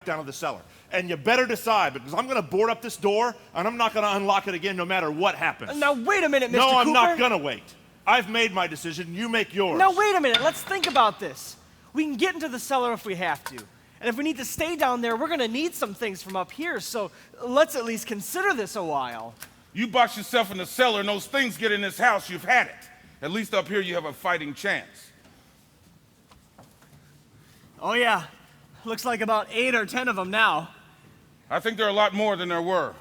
down to the cellar. And you better decide, because I'm going to board up this door, and I'm not going to unlock it again no matter what happens. Now, wait a minute, Mr. Cooper. No, I'm not going to wait. I've made my decision. You make yours. Now, wait a minute. Let's think about this. We can get into the cellar if we have to. And if we need to stay down there, we're going to need some things from up here. So let's at least consider this a while. You box yourself in the cellar and those things get in this house, you've had it. At least up here you have a fighting chance. Oh, yeah. Looks like about 8 or 10 of them now. I think there are a lot more than there were.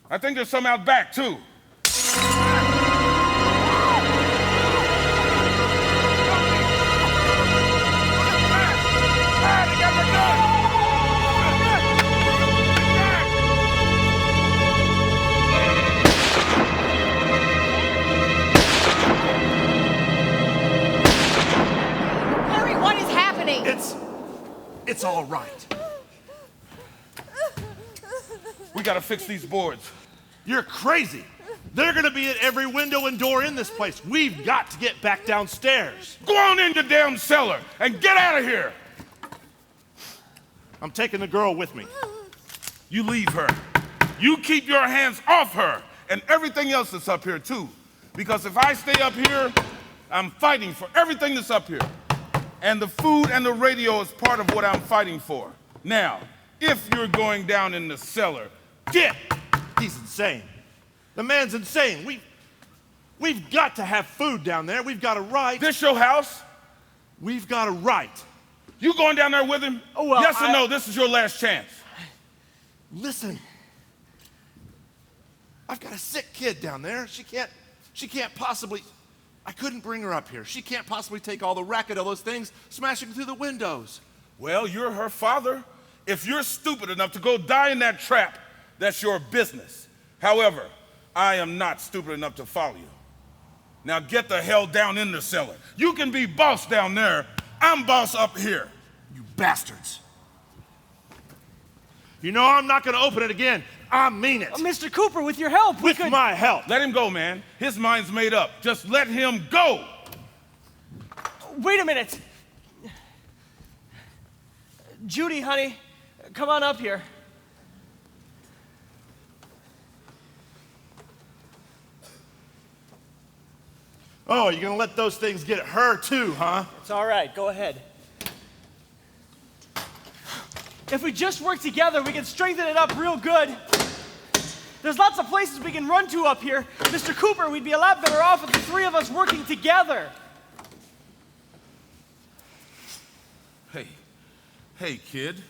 I think there's some out back, too. Harry, what is happening? It's all right. We gotta fix these boards. You're crazy. They're going to be at every window and door in this place. We've got to get back downstairs. Go on in the damn cellar and get out of here. I'm taking the girl with me. You leave her. You keep your hands off her and everything else that's up here, too. Because if I stay up here, I'm fighting for everything that's up here. And the food and the radio is part of what I'm fighting for. Now, if you're going down in the cellar, get. He's insane. The man's insane. We've got to have food down there. We've got a right. This your house? We've got a right. You going down there with him? Oh, well, yes or no, this is your last chance. Listen. I've got a sick kid down there. She can't possibly, I couldn't bring her up here. She can't possibly take all the racket of those things smashing through the windows. Well, you're her father. If you're stupid enough to go die in that trap, that's your business. However, I am not stupid enough to follow you. Now get the hell down in the cellar. You can be boss down there. I'm boss up here. You bastards. You know I'm not going to open it again. I mean it. Mr. Cooper, with your help, With my help. Let him go, man. His mind's made up. Just let him go. Wait a minute. Judy, honey, come on up here. Oh, you're going to let those things get her too, huh? It's all right. Go ahead. If we just work together, we can strengthen it up real good. There's lots of places we can run to up here. Mr. Cooper, we'd be a lot better off with the three of us working together. Hey, kid.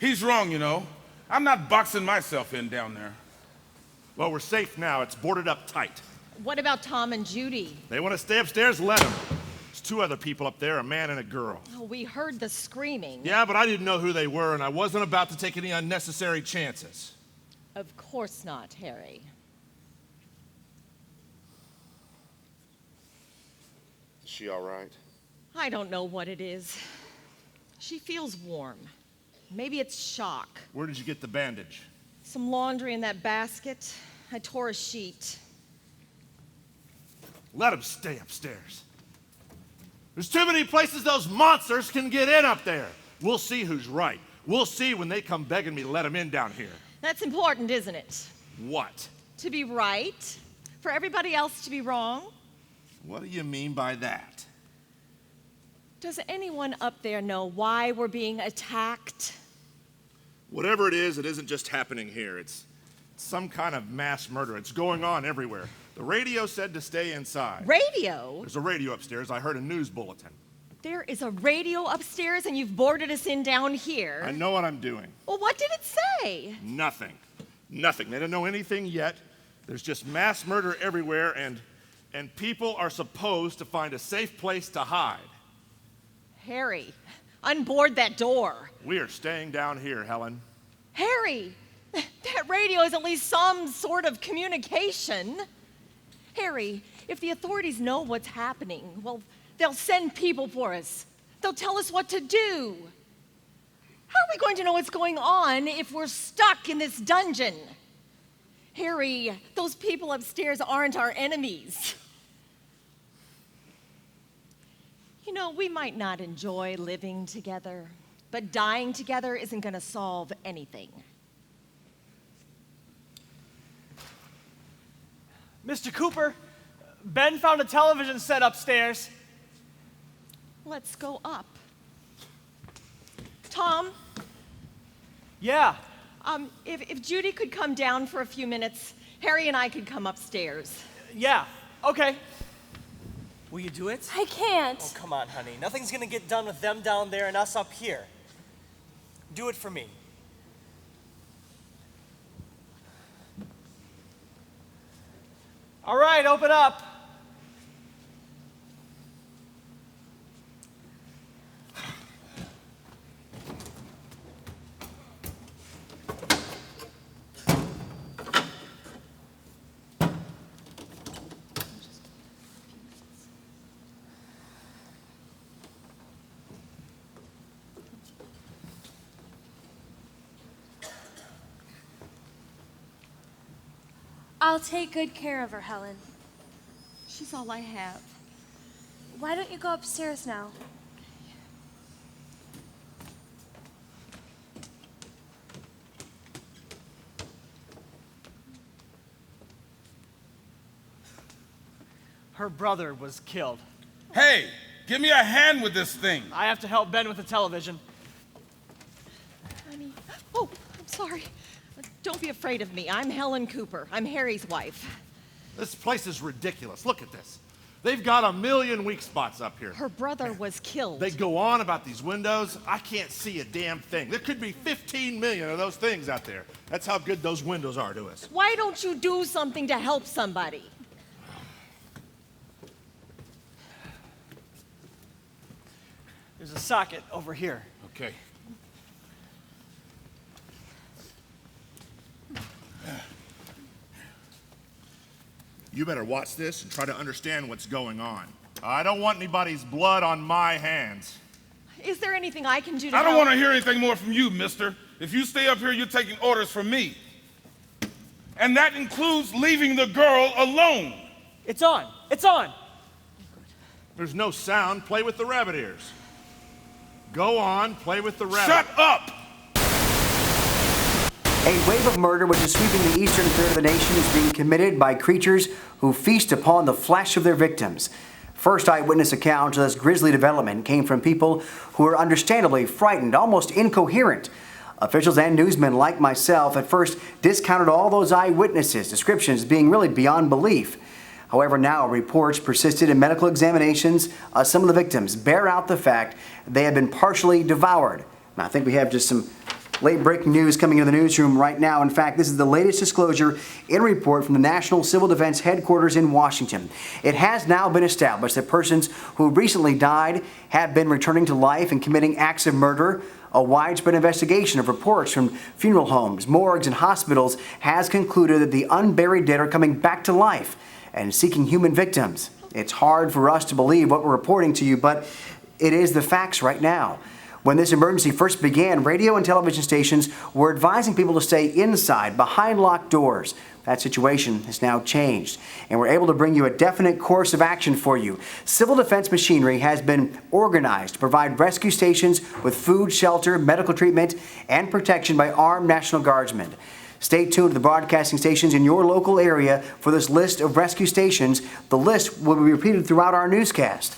He's wrong, you know. I'm not boxing myself in down there. Well, we're safe now. It's boarded up tight. What about Tom and Judy? They want to stay upstairs? Let them. There's 2 other people up there, a man and a girl. Oh, we heard the screaming. Yeah, but I didn't know who they were, and I wasn't about to take any unnecessary chances. Of course not, Harry. Is she all right? I don't know what it is. She feels warm. Maybe it's shock. Where did you get the bandage? Some laundry in that basket. I tore a sheet. Let them stay upstairs. There's too many places those monsters can get in up there. We'll see who's right. We'll see when they come begging me to let them in down here. That's important, isn't it? What? To be right? For everybody else to be wrong? What do you mean by that? Does anyone up there know why we're being attacked? Whatever it isn't just happening here. It's some kind of mass murder. It's going on everywhere. The radio said to stay inside. Radio? There's a radio upstairs. I heard a news bulletin. There is a radio upstairs and you've boarded us in down here. I know what I'm doing. Well, what did it say? Nothing. Nothing. They don't know anything yet. There's just mass murder everywhere, and people are supposed to find a safe place to hide. Harry, unboard that door. We are staying down here, Helen. Harry, that radio is at least some sort of communication. Harry, if the authorities know what's happening, well, they'll send people for us. They'll tell us what to do. How are we going to know what's going on if we're stuck in this dungeon? Harry, those people upstairs aren't our enemies. You know, we might not enjoy living together, But dying together isn't going to solve anything. Mr. Cooper, Ben found a television set upstairs. Let's go up. Tom, Yeah. if Judy could come down for a few minutes, Harry and I could come upstairs. Yeah. Okay. Will you do it? I can't. Oh, come on, honey. Nothing's gonna get done with them down there and us up here. Do it for me. All right, open up. I'll take good care of her, Helen. She's all I have. Why don't you go upstairs now? Her brother was killed. Hey, give me a hand with this thing. I have to help Ben with the television. Honey. Oh, I'm sorry. Don't be afraid of me. I'm Helen Cooper. I'm Harry's wife. This place is ridiculous. Look at this. They've got a million weak spots up here. Her brother was killed. They go on about these windows. I can't see a damn thing. There could be 15 million of those things out there. That's how good those windows are to us. Why don't you do something to help somebody? There's a socket over here. Okay. You better watch this and try to understand what's going on. I don't want anybody's blood on my hands. Is there anything I can do to I don't help? want to hear anything more from you, mister. If you stay up here, you're taking orders from me. And that includes leaving the girl alone. It's on. It's on. There's no sound. Play with the rabbit ears. Go on, play with the rabbit. Shut up! A wave of murder which is sweeping the eastern third of the nation is being committed by creatures who feast upon the flesh of their victims. First eyewitness accounts of this grisly development came from people who were understandably frightened, almost incoherent. Officials and newsmen like myself at first discounted all those eyewitnesses' descriptions being really beyond belief. However, now reports persisted in medical examinations. Some of the victims bear out the fact they have been partially devoured. Now, I think we have just some late breaking news coming into the newsroom right now. In fact, this is the latest disclosure in a report from the National Civil Defense Headquarters in Washington. It has now been established that persons who recently died have been returning to life and committing acts of murder. A widespread investigation of reports from funeral homes, morgues, and hospitals has concluded that the unburied dead are coming back to life and seeking human victims. It's hard for us to believe what we're reporting to you, but it is the facts right now. When this emergency first began, radio and television stations were advising people to stay inside, behind locked doors. That situation has now changed, and we're able to bring you a definite course of action for you. Civil defense machinery has been organized to provide rescue stations with food, shelter, medical treatment, and protection by armed National Guardsmen. Stay tuned to the broadcasting stations in your local area for this list of rescue stations. The list will be repeated throughout our newscast.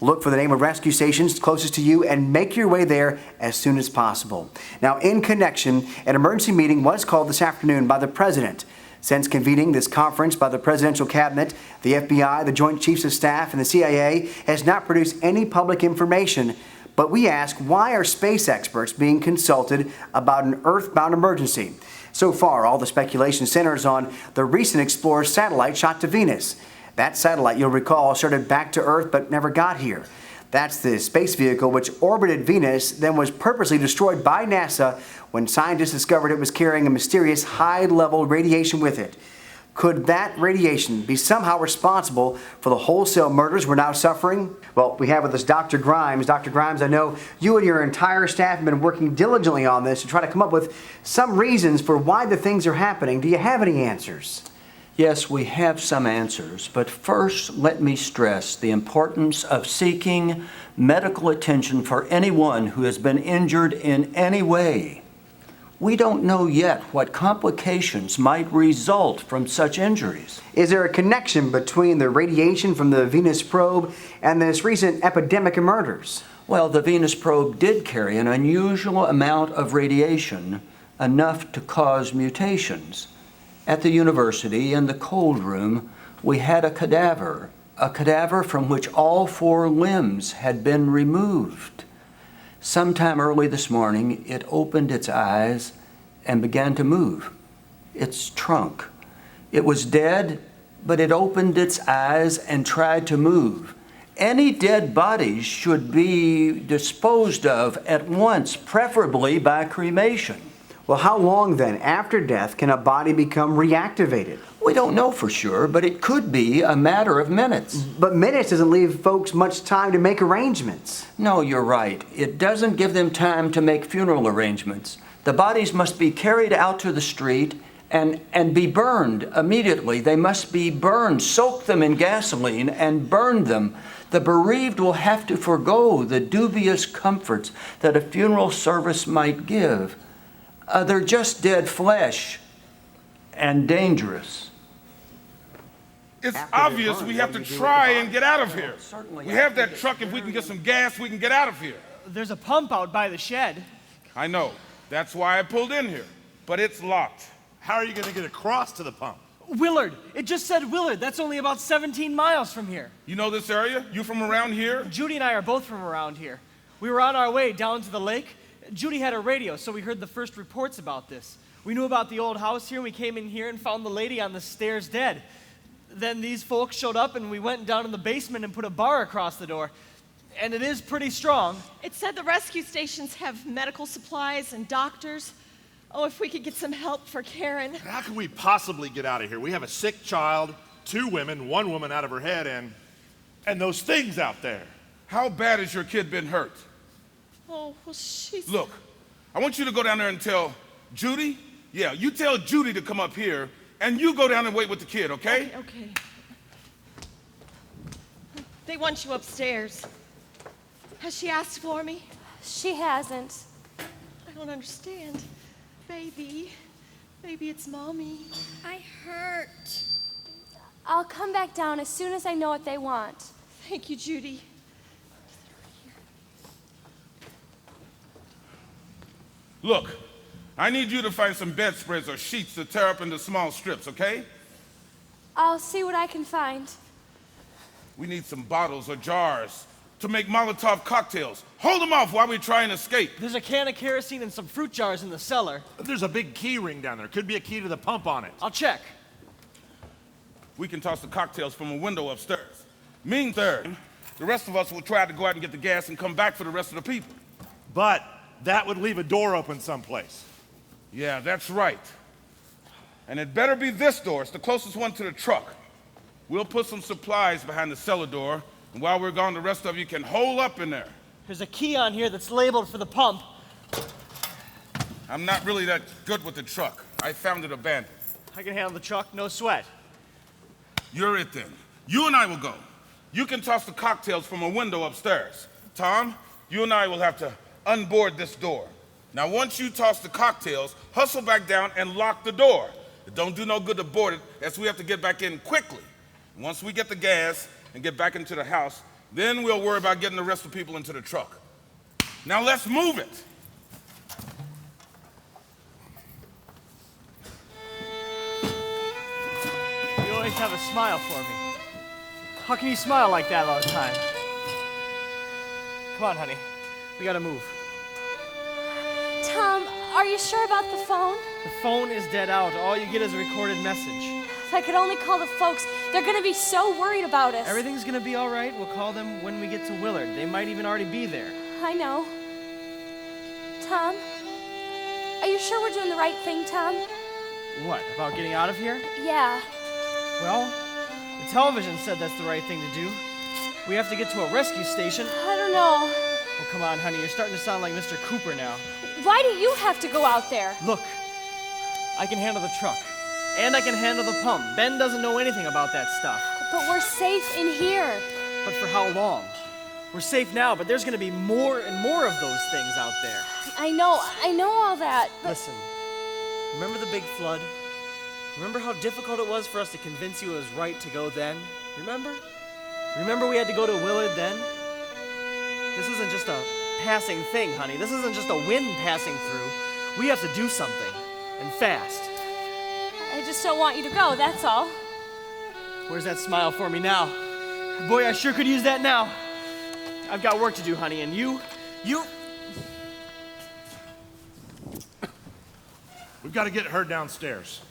Look for the name of rescue stations closest to you and make your way there as soon as possible. Now, in connection, an emergency meeting was called this afternoon by the President. Since convening this conference by the Presidential Cabinet, the FBI, the Joint Chiefs of Staff, and the CIA has not produced any public information. But we ask, why are space experts being consulted about an Earth-bound emergency? So far, all the speculation centers on the recent Explorer satellite shot to Venus. That satellite, you'll recall, started back to Earth but never got here. That's the space vehicle which orbited Venus, then was purposely destroyed by NASA when scientists discovered it was carrying a mysterious high-level radiation with it. Could that radiation be somehow responsible for the wholesale murders we're now suffering? Well, we have with us Dr. Grimes. Dr. Grimes, I know you and your entire staff have been working diligently on this to try to come up with some reasons for why the things are happening. Do you have any answers? Yes, we have some answers, but first let me stress the importance of seeking medical attention for anyone who has been injured in any way. We don't know yet what complications might result from such injuries. Is there a connection between the radiation from the Venus probe and this recent epidemic of murders? Well, the Venus probe did carry an unusual amount of radiation, enough to cause mutations. At the university, in the cold room, we had a cadaver from which all 4 limbs had been removed. Sometime early this morning, it opened its eyes and began to move its trunk. It was dead, but it opened its eyes and tried to move. Any dead bodies should be disposed of at once, preferably by cremation. Well, how long then, after death, can a body become reactivated? We don't know for sure, but it could be a matter of minutes. But minutes doesn't leave folks much time to make arrangements. No, you're right. It doesn't give them time to make funeral arrangements. The bodies must be carried out to the street and be burned immediately. They must be burned. Soak them in gasoline and burn them. The bereaved will have to forego the dubious comforts that a funeral service might give. They're just dead flesh and dangerous. It's obvious we have to try and get out of here. We have that truck. If we can get some gas, we can get out of here. There's a pump out by the shed. I know. That's why I pulled in here. But it's locked. How are you going to get across to the pump? Willard. It just said Willard. That's only about 17 miles from here. You know this area? You from around here? Judy and I are both from around here. We were on our way down to the lake. Judy had a radio, so we heard the first reports about this. We knew about the old house here, and we came in here and found the lady on the stairs dead. Then these folks showed up, and we went down in the basement and put a bar across the door. And it is pretty strong. It said the rescue stations have medical supplies and doctors. Oh, if we could get some help for Karen. How can we possibly get out of here? We have a sick child, 2 women, 1 woman out of her head, and those things out there. How bad has your kid been hurt? Oh, well, she's... Look, I want you to go down there and tell Judy. Yeah, you tell Judy to come up here, and you go down and wait with the kid, okay? Okay. They want you upstairs. Has she asked for me? She hasn't. I don't understand. Baby, it's Mommy. I hurt. I'll come back down as soon as I know what they want. Thank you, Judy. Look, I need you to find some bedspreads or sheets to tear up into small strips, okay? I'll see what I can find. We need some bottles or jars to make Molotov cocktails. Hold them off while we try and escape. There's a can of kerosene and some fruit jars in the cellar. There's a big key ring down there. Could be a key to the pump on it. I'll check. We can toss the cocktails from a window upstairs. Meantime, the rest of us will try to go out and get the gas and come back for the rest of the people. But that would leave a door open someplace. Yeah, that's right. And it better be this door. It's the closest one to the truck. We'll put some supplies behind the cellar door, and while we're gone, the rest of you can hole up in there. There's a key on here that's labeled for the pump. I'm not really that good with the truck. I found it abandoned. I can handle the truck, no sweat. You're it then. You and I will go. You can toss the cocktails from a window upstairs. Tom, you and I will have to unboard this door. Now, once you toss the cocktails, hustle back down and lock the door. It don't do no good to board it, as we have to get back in quickly. Once we get the gas and get back into the house, then we'll worry about getting the rest of the people into the truck. Now, let's move it. You always have a smile for me. How can you smile like that all the time? Come on, honey. We gotta move. Tom, are you sure about the phone? The phone is dead out. All you get is a recorded message. If I could only call the folks, they're gonna be so worried about us. Everything's gonna be all right. We'll call them when we get to Willard. They might even already be there. I know. Tom, are you sure we're doing the right thing, Tom? What, about getting out of here? Yeah. Well, the television said that's the right thing to do. We have to get to a rescue station. I don't know. Oh, come on, honey. You're starting to sound like Mr. Cooper now. Why do you have to go out there? Look, I can handle the truck. And I can handle the pump. Ben doesn't know anything about that stuff. But we're safe in here. But for how long? We're safe now, but there's gonna be more and more of those things out there. I know all that, but Listen, remember the big flood? Remember how difficult it was for us to convince you it was right to go then? Remember? Remember we had to go to Willard then? This isn't just a passing thing, honey. This isn't just a wind passing through. We have to do something, and fast. I just don't want you to go, that's all. Where's that smile for me now? Boy, I sure could use that now. I've got work to do, honey, and you... We've got to get her downstairs.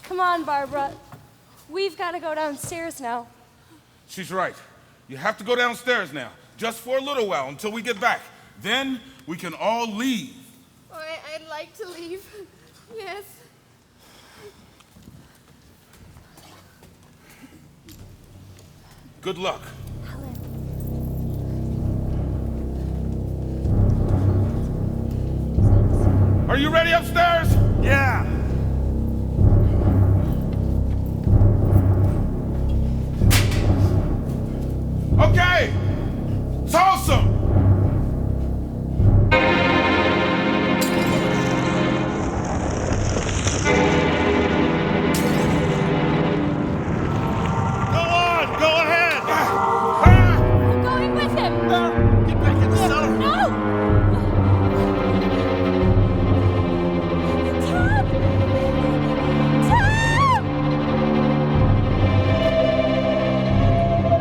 Come on, Barbara. We've got to go downstairs now. She's right. You have to go downstairs now, just for a little while until we get back. Then we can all leave. Oh, I'd like to leave. Yes. Good luck. Are you ready upstairs? Yeah. Okay. It's awesome. Go on, go ahead. I'm going with him. Get back in the cellar. No! Tom! Tom!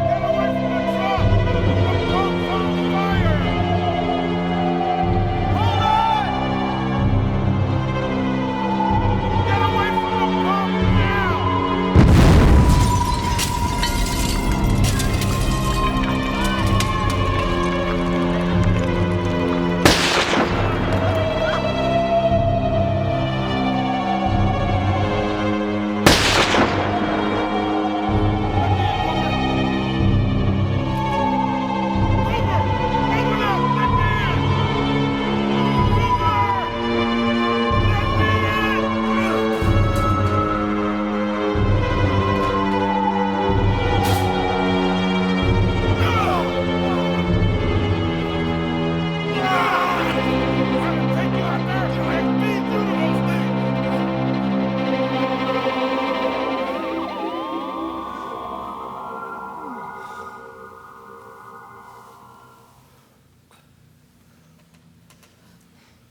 Get away from the truck! The pump's on fire! Hold on! Get away from the pump now!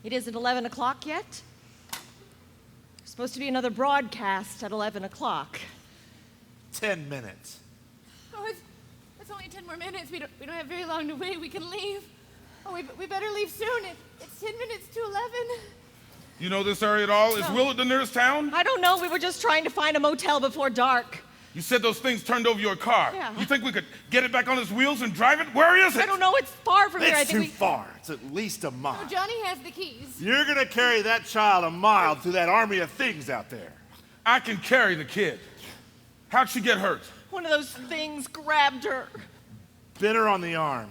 It isn't 11 o'clock yet. There's supposed to be another broadcast at 11 o'clock. 10 minutes. Oh, it's only 10 more minutes. We don't have very long to wait. We can leave. Oh, we better leave soon. It's 10 minutes to 11. You know this area at all? Is Willard the nearest town? I don't know. We were just trying to find a motel before dark. You said those things turned over your car. Yeah. You think we could get it back on its wheels and drive it? Where is it? I don't know. It's far from here. I It's think too far. It's at least a mile. Oh, Johnny has the keys. You're going to carry that child a mile through that army of things out there. I can carry the kid. How'd she get hurt? one of those things grabbed her. Bit her on the arm.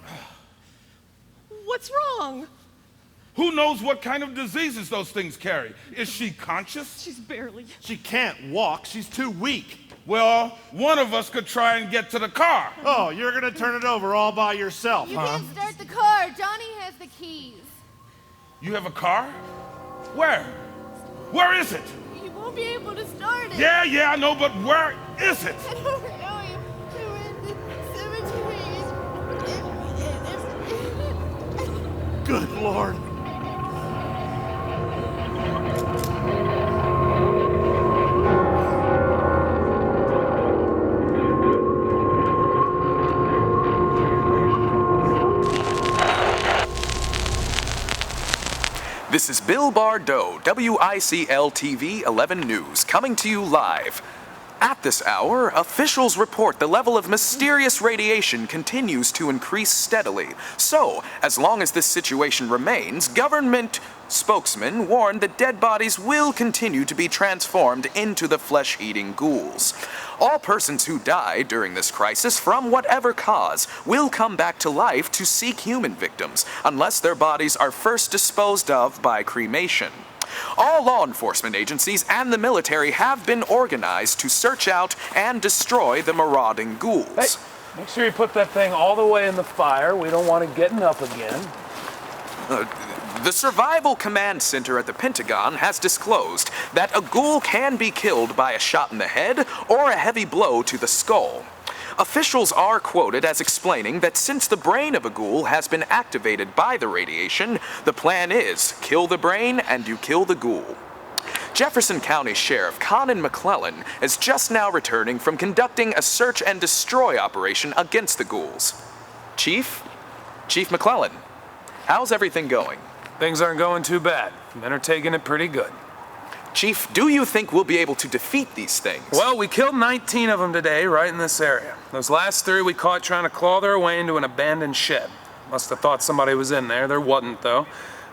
What's wrong? Who knows what kind of diseases those things carry? Is she conscious? She's barely. She can't walk. She's too weak. Well, one of us could try and get to the car. Oh, you're going to turn it over all by yourself, You huh? can't start the car. Johnny has the keys. You have a car? Where? Where is it? You won't be able to start it. Yeah, I know, but where is it? I don't know. You were in the cemetery. Good Lord. This is Bill Bardo, WICL-TV 11 News, coming to you live. At this hour, officials report the level of mysterious radiation continues to increase steadily. So, as long as this situation remains, government spokesmen warn that dead bodies will continue to be transformed into the flesh-eating ghouls. All persons who die during this crisis, from whatever cause, will come back to life to seek human victims, unless their bodies are first disposed of by cremation. All law enforcement agencies and the military have been organized to search out and destroy the marauding ghouls. Hey, make sure you put that thing all the way in the fire. We don't want it getting up again. The Survival Command Center at the Pentagon has disclosed that a ghoul can be killed by a shot in the head or a heavy blow to the skull. Officials are quoted as explaining that since the brain of a ghoul has been activated by the radiation, the plan is kill the brain and you kill the ghoul. Jefferson County Sheriff Conan McClellan is just now returning from conducting a search and destroy operation against the ghouls. Chief McClellan, how's everything going? Things aren't going too bad. Men are taking it pretty good. Chief, do you think we'll be able to defeat these things? Well, we killed 19 of them today, right in this area. Those last 3 we caught trying to claw their way into an abandoned shed. Must have thought somebody was in there. There wasn't, though.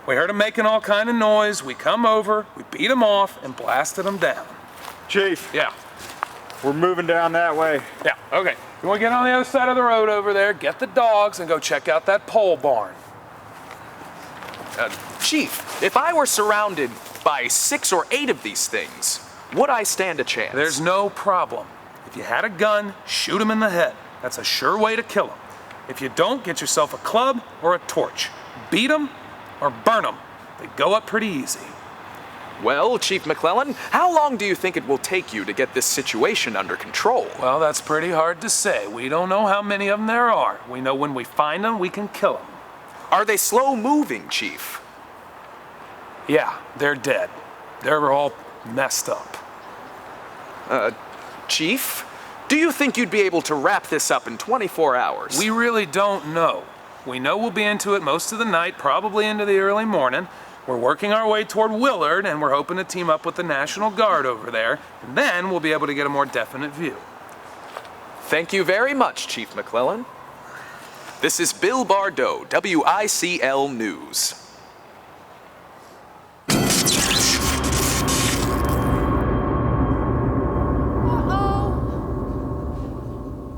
We heard them making all kind of noise. We come over, we beat them off, and blasted them down. Chief. Yeah. We're moving down that way. Yeah, okay. You want to get on the other side of the road over there, get the dogs, and go check out that pole barn. Chief, if I were surrounded by 6 or 8 of these things, would I stand a chance? There's no problem. If you had a gun, shoot them in the head. That's a sure way to kill them. If you don't, get yourself a club or a torch. Beat them or burn them. They go up pretty easy. Well, Chief McClellan, how long do you think it will take you to get this situation under control? Well, that's pretty hard to say. We don't know how many of them there are. We know when we find them, we can kill them. Are they slow moving, Chief? Yeah, they're dead. They're all messed up. Chief, do you think you'd be able to wrap this up in 24 hours? We really don't know. We know we'll be into it most of the night, probably into the early morning. We're working our way toward Willard, and we're hoping to team up with the National Guard over there, and then we'll be able to get a more definite view. Thank you very much, Chief McClellan. This is Bill Bardo, WICL News.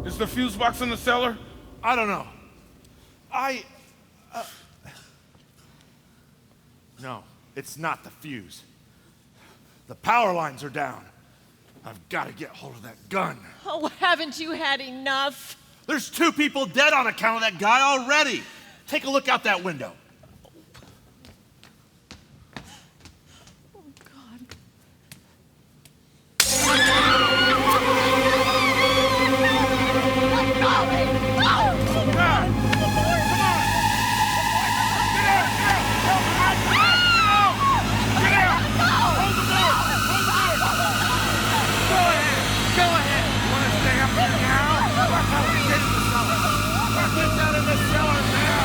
Is the fuse box in the cellar? I don't know. No, it's not the fuse. The power lines are down. I've got to get hold of that gun. Oh, haven't you had enough? There's 2 people dead on account of that guy already. Take a look out that window. Oh, God. Let go! Oh! God! Come on! Get out! Help me! Get out! Hold the door! Go ahead. Want to stay up here now? Or how we get in the cellar? Or get down in the cellar now?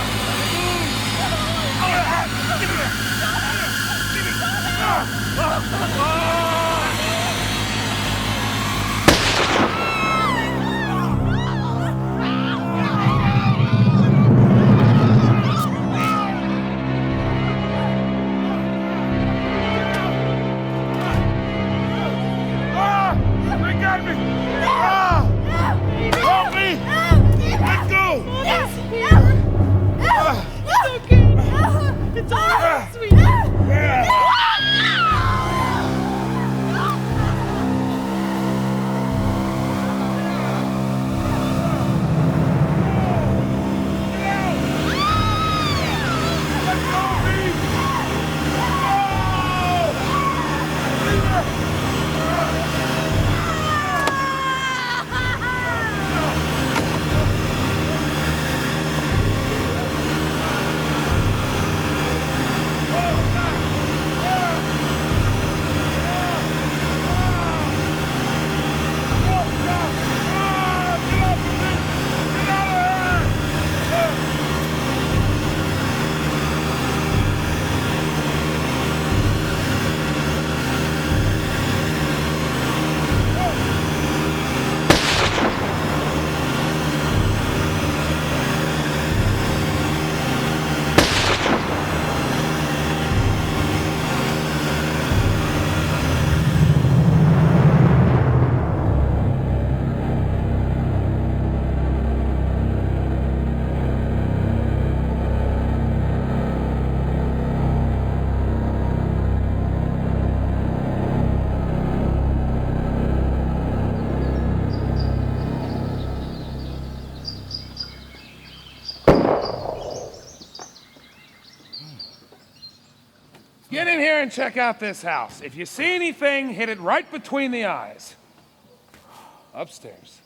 in here and check out this house. If you see anything, hit it right between the eyes. Upstairs.